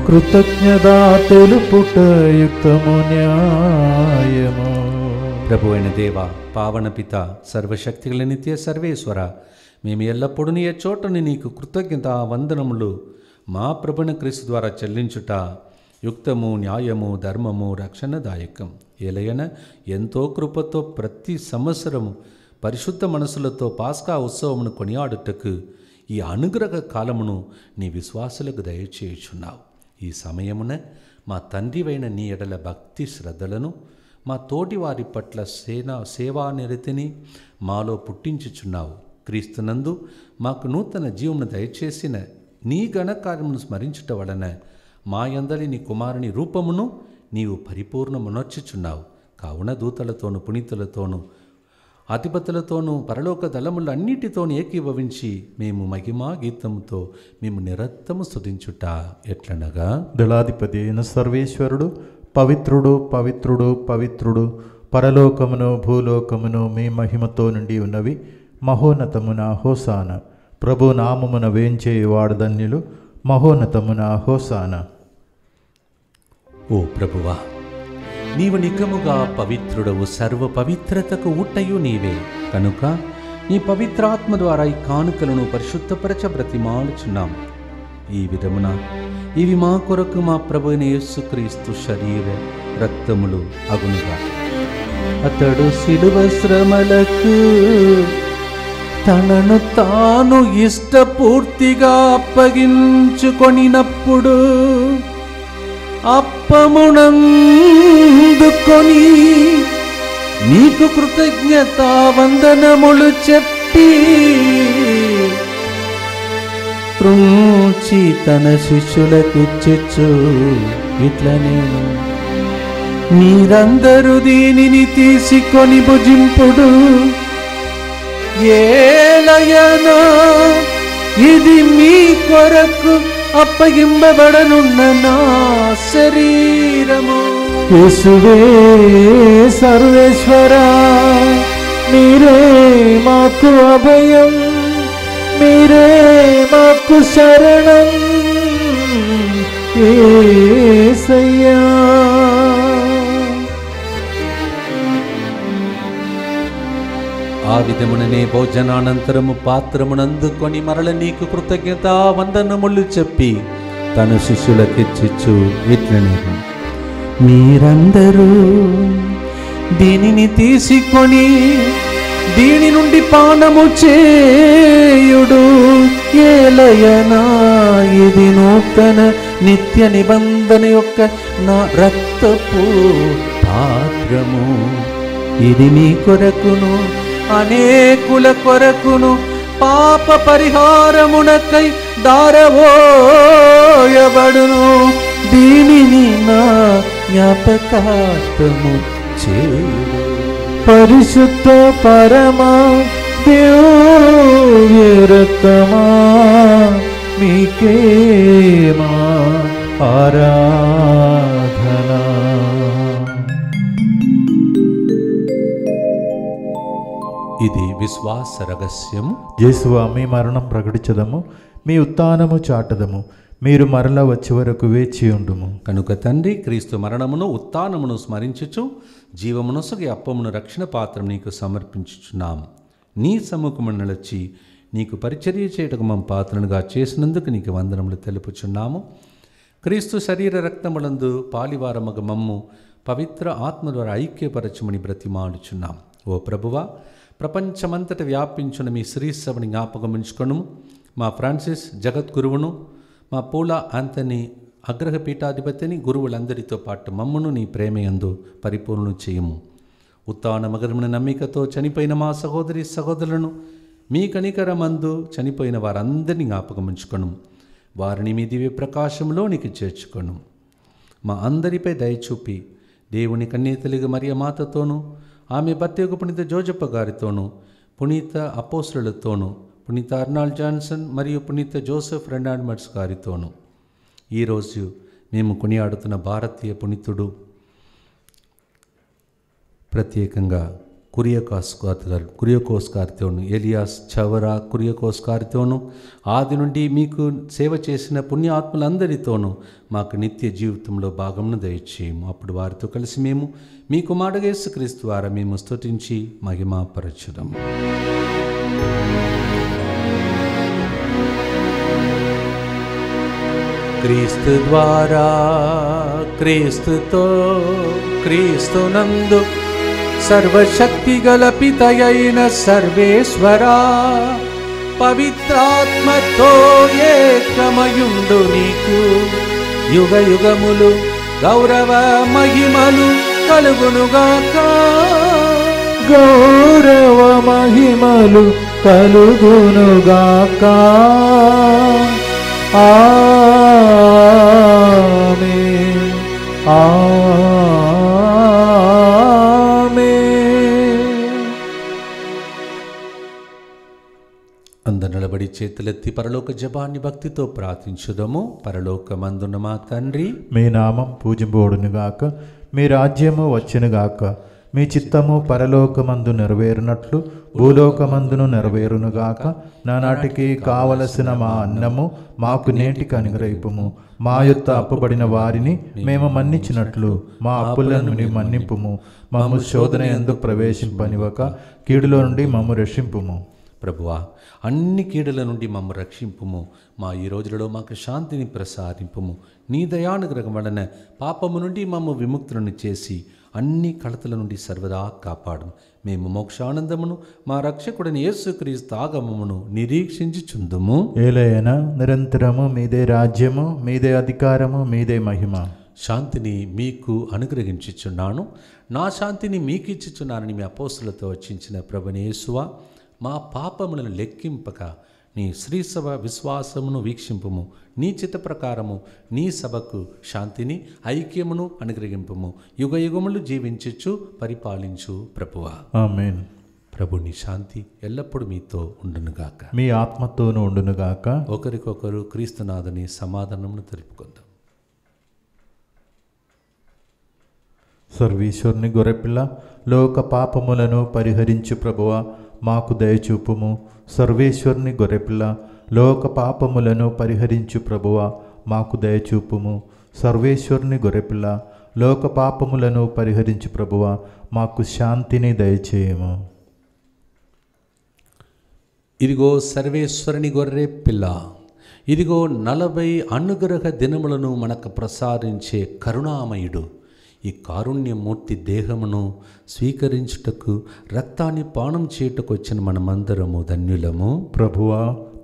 Speaker 1: కృతజ్ఞత తెలుపుట యుక్తము న్యాయము.
Speaker 3: ప్రభు అయిన దేవ, పావన పిత, సర్వశక్తిగల నిత్య సర్వేశ్వర, మేము ఎల్లప్పుడూ నీ చోటని నీకు కృతజ్ఞత వందనములు మా ప్రభుని క్రీస్తు ద్వారా చెల్లించుట యుక్తము, న్యాయము, ధర్మము, రక్షణదాయకం. ఏలయన ఎంతో కృపతో ప్రతి సంవత్సరము పరిశుద్ధ మనసులతో పాస్కా ఉత్సవమును కొనియాడుటకు ఈ అనుగ్రహ కాలమును నీ విశ్వాసులకు దయచేయుచున్నావు. ఈ సమయమున మా తండ్రివైన నీ ఎడల భక్తి శ్రద్ధలను, మా తోటి వారి పట్ల సేవానిరతిని మాలో పుట్టించుచున్నావు. క్రీస్తునందు మాకు నూతన జీవమును దయచేసిన నీ ఘనకార్యమును స్మరించుట వలన మా యందలి నీ కుమారుని రూపమును నీవు పరిపూర్ణమునర్చుచున్నావు. కావున దూతలతోనూ పునీతులతోనూ అధిపతులతోనూ పరలోక దళములన్నిటితోనూ ఏకీభవించి మేము మహిమా గీతముతో మేము నిరత్తము స్తుతించుట ఎట్లనగా,
Speaker 1: దళాధిపతి అయిన సర్వేశ్వరుడు పవిత్రుడు పవిత్రుడు పవిత్రుడు, పరలోకమును భూలోకమును మీ మహిమతో నుండి ఉన్నవి. మహోన్నతమున హోసాన. ప్రభు నామమున వేంచేయువాడు ధన్యులు. మహోన్నతమున హోసాన.
Speaker 3: ఓ ప్రభువా, నీవు నిజముగా పవిత్రుడవు, సర్వ పవిత్రతకు ఊటయు నీవే. కనుక నీ పవిత్రాత్మ ద్వారా ఈ కానుకలను పరిశుద్ధపరచ బ్రతిమాలుచున్నాం. ఈ విధమున ఇవి మా కొరకు మా ప్రభువైన యేసుక్రీస్తు శరీర రక్తములు అగునుగా. అతడు శిలువ శ్రమలకు తనను తాను ఇష్టపూర్తిగా అప్పగించుకొనినప్పుడు అప్పమునందుకొని నీకు కృతజ్ఞతా వందనములు చెప్పి త్రుంచి తన శిష్యులకిచ్చిచ్చు ఇట్ల నేను, మీరందరూ దీనిని తీసుకొని భుజింపుడు, ఏలయనా ఇది మీ కొరకు అప్పగింపబడనున్న నా శరీరము.
Speaker 1: యేసువే సర్వేశ్వరా, మీరే మాకు అభయం, మీరే మాకు శరణం యేసయ్యా.
Speaker 3: ఆ విధముననే భోజనానంతరము పాత్రమునందుకొని మరల నీకు కృతజ్ఞత వందనములు చెప్పి తన శిష్యులకిచ్చిచ్చు ఇట్లనేను, మీరందరూ దీనిని తీసుకొని దీని నుండి పానము చేయుడు, ఏలయనా ఇది నూతన నిత్య నిబంధన యొక్క నా రక్తపు పాత్రము, ఇది మీ కొరకును అనేకుల కొరకును పాప పరిహారమునకై దారవోయబడును, దీనిని నా జ్ఞాపకార్థము చేయుడు.
Speaker 1: పరిశుద్ధ పరమా దివ్య రక్తమా, మీకే మా ఆరాధన.
Speaker 3: ఇది విశ్వాస రహస్యము.
Speaker 1: యేసువా, మీ మరణం ప్రకటించదము, మీ ఉత్థానము చాటదము, మీరు మరల వచ్చే వరకు వేచి ఉండుము.
Speaker 3: కనుక తండ్రి, క్రీస్తు మరణమును ఉత్థానమును స్మరించుచు జీవమునొసగి అప్పమును రక్షణ పాత్రం నీకు సమర్పించుచున్నాము. నీ సముఖము నిలిచి నీకు పరిచర్య చేయటకు మమ్మ పాత్రనుగా చేసినందుకు నీకు వందనములు తెలుపుచున్నాము. క్రీస్తు శరీర రక్తములందు పాలివారమగ మమ్ము పవిత్ర ఆత్మ ద్వారా ఐక్యపరచమని బ్రతిమాడుచున్నాం. ఓ ప్రభువా, ప్రపంచమంతట వ్యాపించిన మీ శ్రీసభని జ్ఞాపకం ఉంచుకొనుము. మా ఫ్రాన్సిస్ జగద్గురువును, మా పూలా ఆంథనీ అగ్రహ పీఠాధిపతిని, గురువులందరితో పాటు మమ్మను నీ ప్రేమయందు పరిపూర్ణం చేయుము. ఉత్థాన మగరమున నమ్మికతో చనిపోయిన మా సహోదరి సహోదరులను మీ కనికరమందు చనిపోయిన వారందరినీ జ్ఞాపకం ఉంచుకొను. వారిని మీ దివ్య ప్రకాశంలోనికి చేర్చుకొను. మా అందరిపై దయచూపి దేవుని కన్యతలిగా మరియ మాతతోనూ, ఆమె భర్తయగు పునీత జోజప్ప గారితోనూ, పునీత అపోస్తులతోనూ, పునీత అర్నాల్డ్ జాన్సన్ మరియు పునీత జోసెఫ్ రెనాల్డ్స్ గారితోనూ, ఈరోజు మేము కొనియాడుతున్న భారతీయ పునీతుడు ప్రత్యేకంగా కురియాకోస్ గారితోనూ, ఎలియాస్ చవరా కురియాకోస్ గారితోనూ, ఆది నుండి మీకు సేవ చేసిన పుణ్యాత్ములందరితోనూ మాకు నిత్య జీవితంలో భాగమును దయచేయము. అప్పుడు వారితో కలిసి మేము మీ కుమారుడు యేసుక్రీస్తు ద్వారా మేము స్తుతించి మహిమపరచుదాము. క్రీస్తు ద్వారా, క్రీస్తుతో, క్రీస్తునందు సర్వశక్తి గల పితయైన సర్వేశ్వరా, పవిత్రాత్మతో ఏకమయుండు నీకు యుగ యుగములు గౌరవ మహిమలు కలుగునుగాక.
Speaker 1: గౌరవ మహిమలు కలుగునుగాక. ఆమేన్.
Speaker 3: అందరు నిలబడి చేతులెత్తి పరలోక జపాన్ని భక్తితో ప్రార్థించుదము. పరలోకమందున్న మా తండ్రి,
Speaker 1: మీ నామం పూజింపబడునుగాక, మీ రాజ్యము వచ్చునుగాక, మీ చిత్తము పరలోకమందు నెరవేరునట్లు భూలోకమందును నెరవేరునుగాక. నానాటికి కావలసిన మా అన్నము మాకు నేటికి అనుగ్రహింపుము. మా యొద్ద అప్పుబడిన వారిని మేము మన్నించినట్లు మా అప్పులను మన్నింపుము. మమ్ము శోధన యందు ప్రవేశింపనివ్వక కీడులో నుండి మమ్ము రక్షింపుము.
Speaker 3: ప్రభువా, అన్ని కీడుల నుండి మమ్ము రక్షింపుము. మా ఈ రోజులలో మాకు శాంతిని ప్రసాదింపుము. నీ దయానుగ్రహం వలన పాపము నుండి మమ్ము విముక్తులను చేసి అన్ని కలతల నుండి సర్వదా కాపాడు. మేము మోక్షానందమును మా రక్షకుడిని యేసుక్రీస్తు ఆగమమును నిరీక్షించుచుందుము.
Speaker 1: ఏలైనా నిరంతరము మీదే రాజ్యము, మీదే అధికారము, మీదే మహిమ.
Speaker 3: శాంతిని మీకు అనుగ్రహించుచున్నాను, నా శాంతిని మీకు ఇచ్చుచున్నానని మీ అపోస్తులతో వచ్చించిన ప్రభుని యేసువా, మా పాపములను లెక్కింపక నీ శ్రీసభ విశ్వాసమును వీక్షింపుము, నీ చిత్త ప్రకారము నీ సభకు శాంతిని ఐక్యమును అనుగ్రహింపుము. యుగ యుగములు జీవించుచు పరిపాలించు ప్రభువా.
Speaker 1: ఆమేన్.
Speaker 3: ప్రభుని శాంతి ఎల్లప్పుడూ మీతో ఉండునుగాక.
Speaker 1: మీ ఆత్మతోనూ ఉండునుగాక.
Speaker 3: ఒకరికొకరు క్రీస్తునాథుని సమాధానమును తెలుపుకుందాం.
Speaker 1: సర్వేశ్వరుని గొర్రెపిల్ల, లోక పాపములను పరిహరించు ప్రభువా, మాకు దయచూపుము. సర్వేశ్వరుని గొర్రెపిల్ల, లోక పాపములను పరిహరించు ప్రభువా, మాకు దయచూపుము. సర్వేశ్వరుని గొర్రెపిల్ల, లోక పాపములను పరిహరించు ప్రభువా, మాకు శాంతిని దయచేయము.
Speaker 3: ఇదిగో సర్వేశ్వరుని గొర్రె పిల్ల, ఇదిగో 40 అనుగ్రహ దినములను మనకు ప్రసాదించే కరుణామయుడు. ఈ కారుణ్యమూర్తి దేహమును స్వీకరించుటకు రక్తాన్ని పానం చేయుటకు వచ్చిన మనమందరము ధన్యులము.
Speaker 1: ప్రభువా,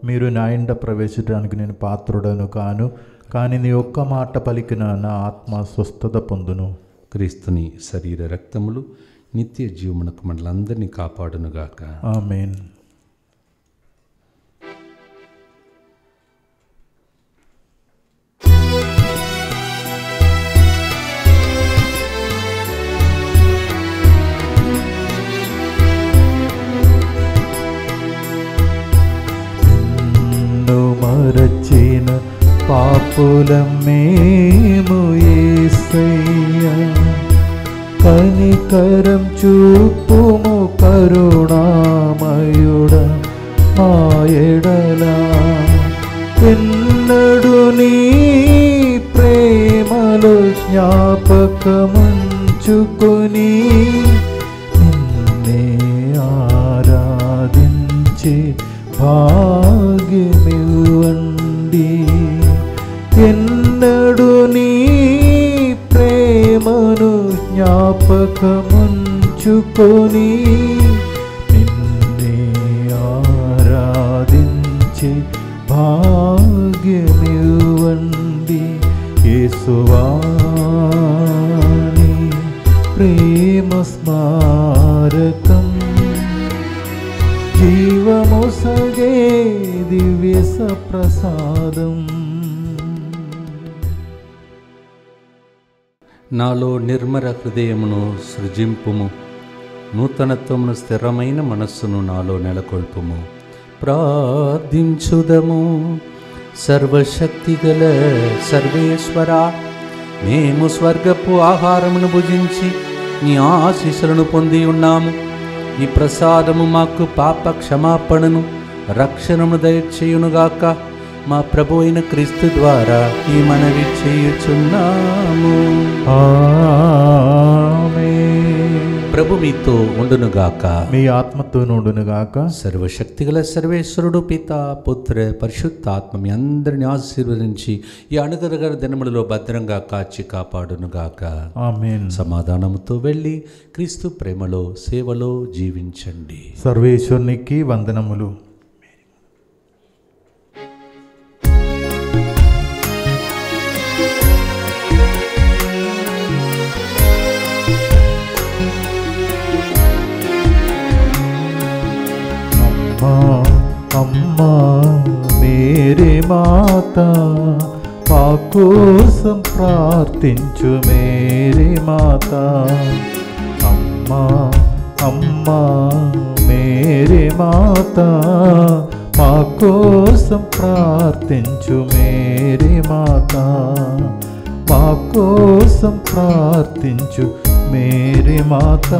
Speaker 1: మీరు నా ఇంట ప్రవేశించడానికి నేను పాత్రుడను కాను, కానీ నీ ఒక్క మాట పలికిన నా ఆత్మ స్వస్థత పొందును.
Speaker 3: క్రీస్తుని శరీర రక్తములు నిత్య జీవమునకు మనలందరినీ కాపాడునుగాక.
Speaker 1: ఆమేన్. మరచిన పాపులం మేము యేసయ్యా, కనికరం చూపుము కరుణామయుడా మా ఎడల. ఎన్నడు నీ ప్రేమలో జ్ఞాపకముంచుకొని నిన్నే ఆరాధించే భాగ్యమివ్వండి. ఎన్నడు నీ ప్రేమను జ్ఞాపకముంచుకొని నిన్నే ఆరాధించే భాగ్యమివ్వండి. యేసువా, నీ ప్రేమ స్మారకం జీవమొసగే దివ్య సప్రసాదం.
Speaker 3: నాలో నిర్మల హృదయమును సృజింపుము, నూతనత్వమును స్థిరమైన మనస్సును నాలో నెలకొల్పుము. ప్రార్థించుదము. సర్వశక్తిగల సర్వేశ్వరా, మేము స్వర్గపు ఆహారమును భుజించి నీ ఆశీస్సులను పొంది ఉన్నాము. ఈ ప్రసాదము మాకు పాప క్షమాపణను రక్షణను దయచేయునుగాక. మా ప్రభు అయిన క్రీస్తు ద్వారా ఈ మనవి చేయుచున్నాము.
Speaker 1: ఆమేన్.
Speaker 3: ప్రభు మీతో ఉండునుగాక.
Speaker 1: మీ ఆత్మతో ఉండునుగాక.
Speaker 3: సర్వశక్తిగల సర్వేశ్వరుడు పిత పుత్ర పరిశుద్ధాత్మ మీ అందరిని ఆశీర్వదించి ఈ అనుగ్రహ దినములలో భద్రంగా కాచి కాపాడునుగాక.
Speaker 1: ఆమేన్.
Speaker 3: సమాధానముతో వెళ్ళి క్రీస్తు ప్రేమలో సేవలో జీవించండి.
Speaker 1: సర్వేశ్వరునికి వందనములు. అమ్మా మేరీ మాత, మా కోసం ప్రార్థించు మేరీ మాత. అమ్మా మేరీ మాత, మా కోసం ప్రార్థించు మేరీ మాత. మా కోసం ప్రార్థించు మేరీ మాత.